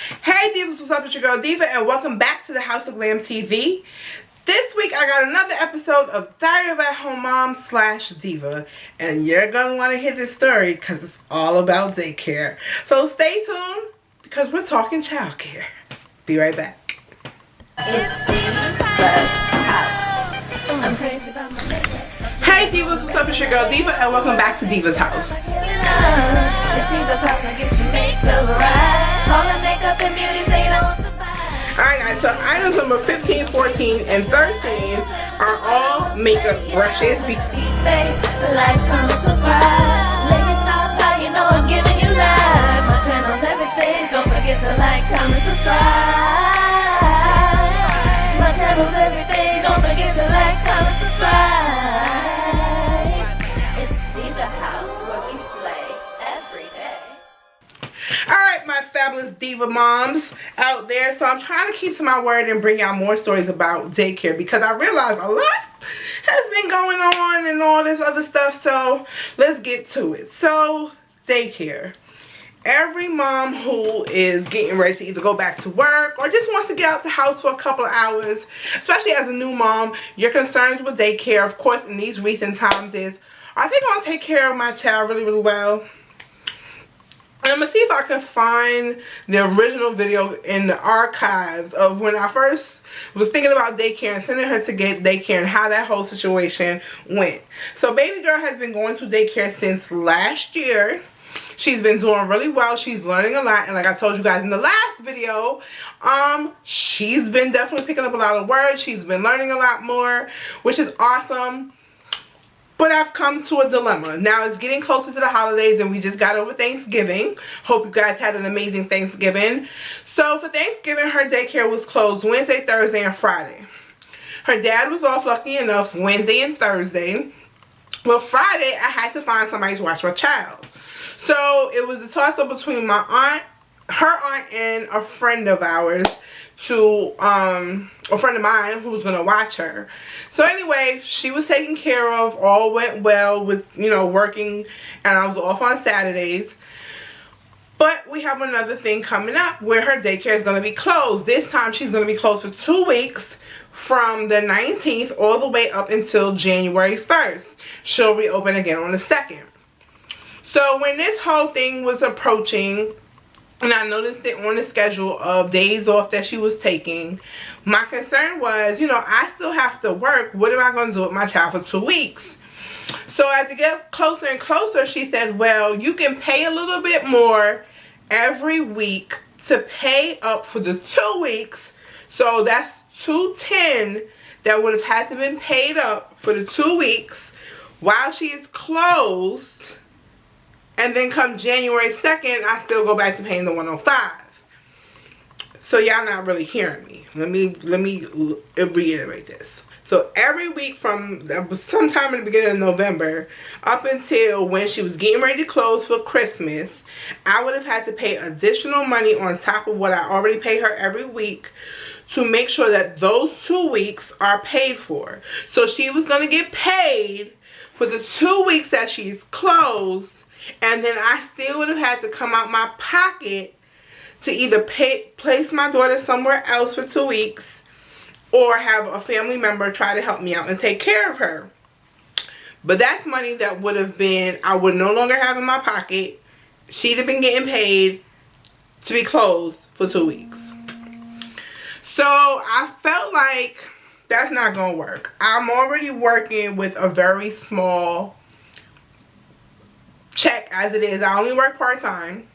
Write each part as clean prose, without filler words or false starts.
Hey Divas, what's up? It's your girl Diva and welcome back to the House of GlamTv. This week I got another episode of Diary of at Home Mom / Diva, and you're going to want to hear this story because it's all about daycare. So stay tuned because we're talking childcare. Be right back. It's Diva's house. I'm crazy about my baby. Hey Divas, what's up? It's your girl Diva and welcome back to Diva's house. It's Diva's house, I get you makeup right. All the makeup and beauty, so you know what to buy. Alright guys, so items number 15, 14, and 13 are all makeup brushes. Face, like, comment, subscribe. Ladies, stop by, you know I'm giving you life. My channel's everything, don't forget to like, comment, subscribe. My channel's everything, don't forget to like, comment, subscribe. It's Diva House, where we slay every day. Alright, my fabulous Diva moms out there. So I'm trying to keep to my word and bring out more stories about daycare because I realize a lot has been going on and all this other stuff. So let's get to it. So daycare. Every mom who is getting ready to either go back to work or just wants to get out the house for a couple of hours, especially as a new mom, your concerns with daycare, of course, in these recent times is, are they going to take care of my child really, really well? And I'm going to see if I can find the original video in the archives of when I first was thinking about daycare and sending her to get daycare and how that whole situation went. So baby girl has been going to daycare since last year. She's been doing really well. She's learning a lot. And like I told you guys in the last video, she's been definitely picking up a lot of words. She's been learning a lot more, which is awesome. But I've come to a dilemma. Now it's getting closer to the holidays and we just got over Thanksgiving. Hope you guys had an amazing Thanksgiving. So for Thanksgiving, her daycare was closed Wednesday, Thursday, and Friday. Her dad was off, lucky enough, Wednesday and Thursday. Well, Friday, I had to find somebody to watch my child. So it was a toss-up between my aunt, her aunt, and a friend of ours to a friend of mine who was going to watch her. So anyway, she was taken care of. All went well with, you know, working, and I was off on Saturdays. But we have another thing coming up where her daycare is going to be closed. This time she's going to be closed for 2 weeks from the 19th all the way up until January 1st. She'll reopen again on the 2nd. So when this whole thing was approaching, and I noticed it on the schedule of days off that she was taking, my concern was, you know, I still have to work. What am I going to do with my child for 2 weeks? So as it gets closer and closer, she said, well, you can pay a little bit more every week to pay up for the 2 weeks. So that's $210 that would have had to been paid up for the 2 weeks while she is closed. And then come January 2nd, I still go back to paying the $105. So y'all not really hearing me. Let me reiterate this. So every week from sometime in the beginning of November up until when she was getting ready to close for Christmas, I would have had to pay additional money on top of what I already pay her every week to make sure that those 2 weeks are paid for. So she was going to get paid for the 2 weeks that she's closed. And then I still would have had to come out my pocket to either place my daughter somewhere else for 2 weeks or have a family member try to help me out and take care of her. But that's money that would have been, I would no longer have in my pocket. She'd have been getting paid to be closed for 2 weeks. So I felt like that's not going to work. I'm already working with a very small check as it is. I only work part-time.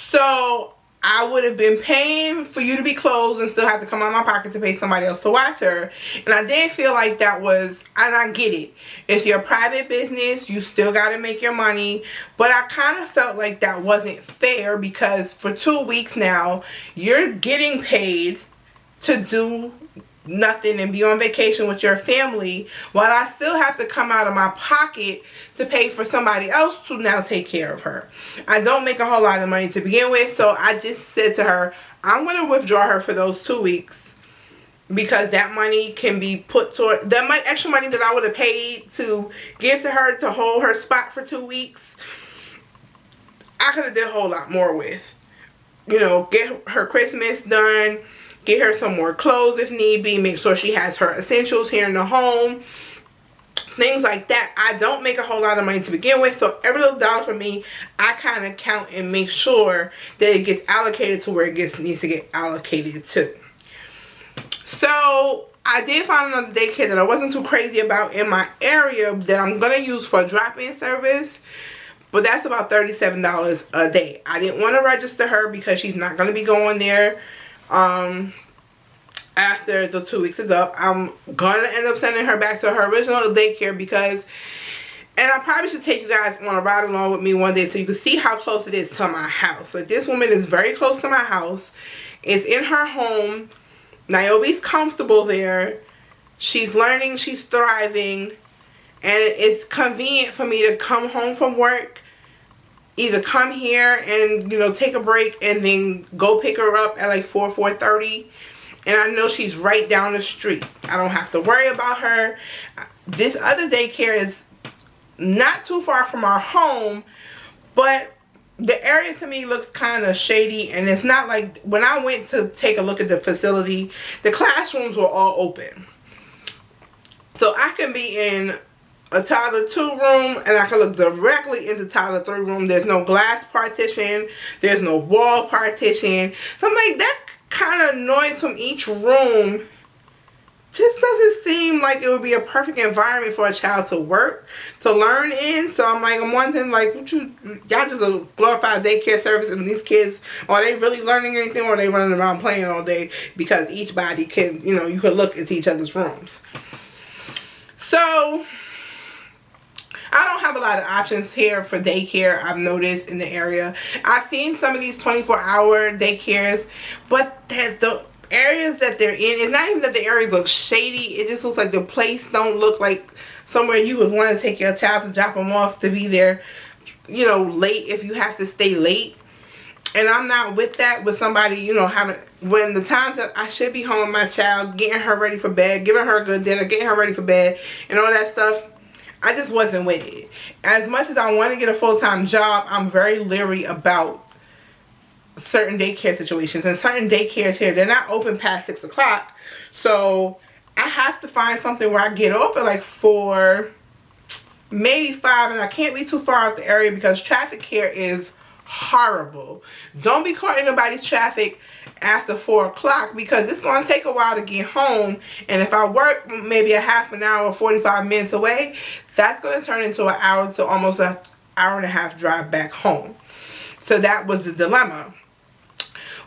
So I would have been paying for you to be closed and still have to come out of my pocket to pay somebody else to watch her. And I didn't feel like that was, and I get it. It's your private business. You still got to make your money. But I kind of felt like that wasn't fair because for 2 weeks now, you're getting paid to do nothing and be on vacation with your family while I still have to come out of my pocket to pay for somebody else to now take care of her. I don't make a whole lot of money to begin with, so I just said to her, I'm going to withdraw her for those 2 weeks because that money can be put toward that extra money that I would have paid to give to her to hold her spot for 2 weeks. I could have did a whole lot more with. you know, get her Christmas done, get her some more clothes if need be, make sure she has her essentials here in the home, things like that. I don't make a whole lot of money to begin with, so every little dollar for me, I kind of count and make sure that it gets allocated to where it needs to get allocated to. So I did find another daycare that I wasn't too crazy about in my area that I'm going to use for a drop-in service. But that's about $37 a day. I didn't want to register her because she's not going to be going there after the 2 weeks is up. I'm going to end up sending her back to her original daycare because, and I probably should take you guys on a ride along with me one day so you can see how close it is to my house. Like, this woman is very close to my house. It's in her home. Niobe's comfortable there. She's learning. She's thriving. And it's convenient for me to come home from work, either come here and, you know, take a break and then go pick her up at like 4:30. And I know she's right down the street. I don't have to worry about her. This other daycare is not too far from our home, but the area to me looks kind of shady. And it's not like, when I went to take a look at the facility, the classrooms were all open. So I can be in a toddler 2 room and I can look directly into toddler 3 room. There's no glass partition, there's no wall partition. So I'm like, that kind of noise from each room just doesn't seem like it would be a perfect environment for a child to work, to learn in. So I'm like, I'm wondering, like, y'all just a glorified daycare service, and these kids, are they really learning anything, or are they running around playing all day? Because each body can, you know, you could look into each other's rooms. So I don't have a lot of options here for daycare, I've noticed, in the area. I've seen some of these 24-hour daycares, but the areas that they're in, it's not even that the areas look shady, it just looks like the place don't look like somewhere you would want to take your child to drop them off to be there, you know, late if you have to stay late. And I'm not with that, with somebody, you know, having, when the times that I should be home with my child, getting her ready for bed, giving her a good dinner, getting her ready for bed, and all that stuff, I just wasn't with it. As much as I want to get a full-time job, I'm very leery about certain daycare situations. And certain daycares here, they're not open past 6 o'clock. So I have to find something where I get off at like 4, maybe 5. And I can't be too far out the area because traffic here is horrible. Don't be caught in nobody's traffic after 4 o'clock because it's going to take a while to get home. And if I work maybe a half an hour or 45 minutes away, that's going to turn into an hour to almost an hour and a half drive back home. So that was the dilemma.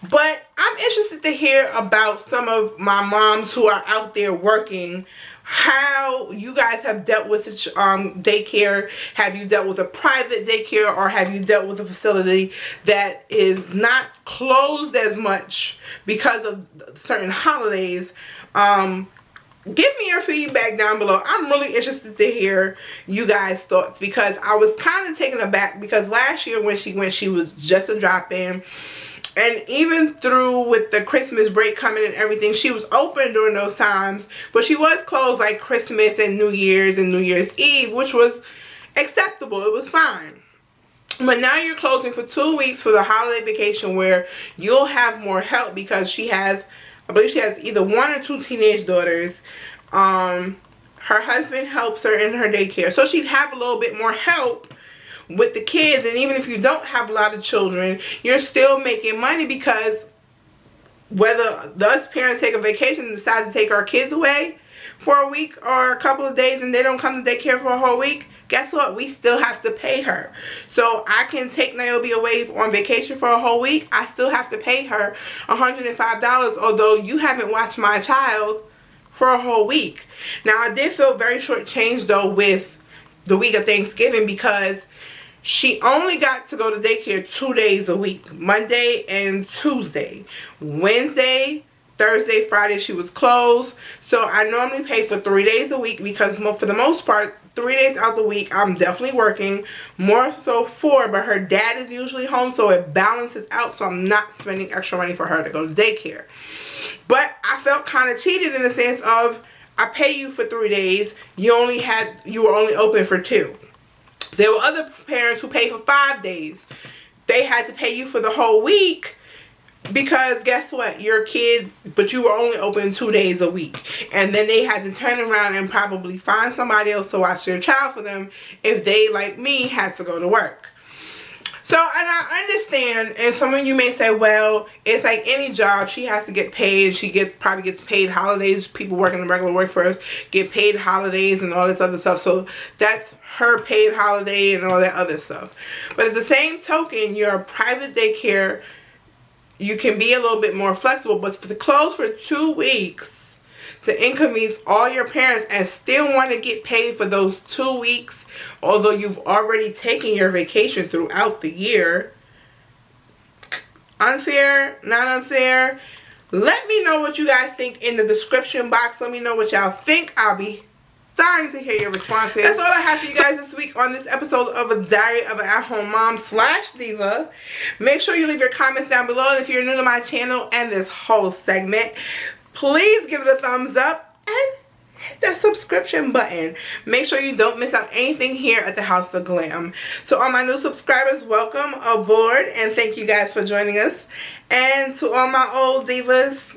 But I'm interested to hear about some of my moms who are out there working, how you guys have dealt with daycare. Have you dealt with a private daycare, or have you dealt with a facility that is not closed as much because of certain holidays? Give me your feedback down below. I'm really interested to hear you guys' thoughts because I was kind of taken aback because last year when she went, she was just a drop-in. And even through with the Christmas break coming and everything, she was open during those times. But she was closed like Christmas and New Year's and New Year's Eve, which was acceptable. It was fine. But now you're closing for 2 weeks for the holiday vacation where you'll have more help because she has, I believe she has either 1 or 2 teenage daughters. Her husband helps her in her daycare. So she'd have a little bit more help with the kids. And even if you don't have a lot of children, you're still making money because whether us parents take a vacation and decide to take our kids away for a week or a couple of days and they don't come to daycare for a whole week, guess what? We still have to pay her. So I can take Niobe away on vacation for a whole week. I still have to pay her $105, although you haven't watched my child for a whole week. Now, I did feel very shortchanged though with the week of Thanksgiving because she only got to go to daycare 2 days a week, Monday and Tuesday. Wednesday, Thursday, Friday, she was closed. So I normally pay for 3 days a week because for the most part, 3 days out the week, I'm definitely working. More so 4, but her dad is usually home, so it balances out. So I'm not spending extra money for her to go to daycare. But I felt kind of cheated in the sense of, I pay you for 3 days. You were only open for 2. There were other parents who paid for 5 days. They had to pay you for the whole week. Because guess what? Your kids, but you were only open 2 days a week. And then they had to turn around and probably find somebody else to watch their child for them if they, like me, had to go to work. So, and I understand, and some of you may say, well, it's like any job, she has to get paid. She probably gets paid holidays. People working in the regular workforce get paid holidays and all this other stuff. So that's her paid holiday and all that other stuff. But at the same token, you're a private daycare. You can be a little bit more flexible, but to close for 2 weeks to inconvenience all your parents and still want to get paid for those 2 weeks, although you've already taken your vacation throughout the year. Unfair? Not unfair? Let me know what you guys think in the description box. Let me know what y'all think. I'll be dying to hear your responses. That's all I have for you guys this week on this episode of A Diary of an At-Home Mom / Diva. Make sure you leave your comments down below. And if you're new to my channel and this whole segment, please give it a thumbs up and hit that subscription button. Make sure you don't miss out anything here at the House of Glam. So all my new subscribers, welcome aboard and thank you guys for joining us. And to all my old divas,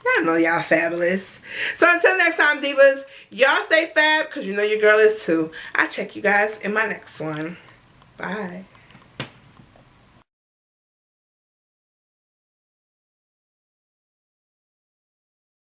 I know y'all fabulous. So until next time, divas, y'all stay fab because you know your girl is too. I'll check you guys in my next one. Bye.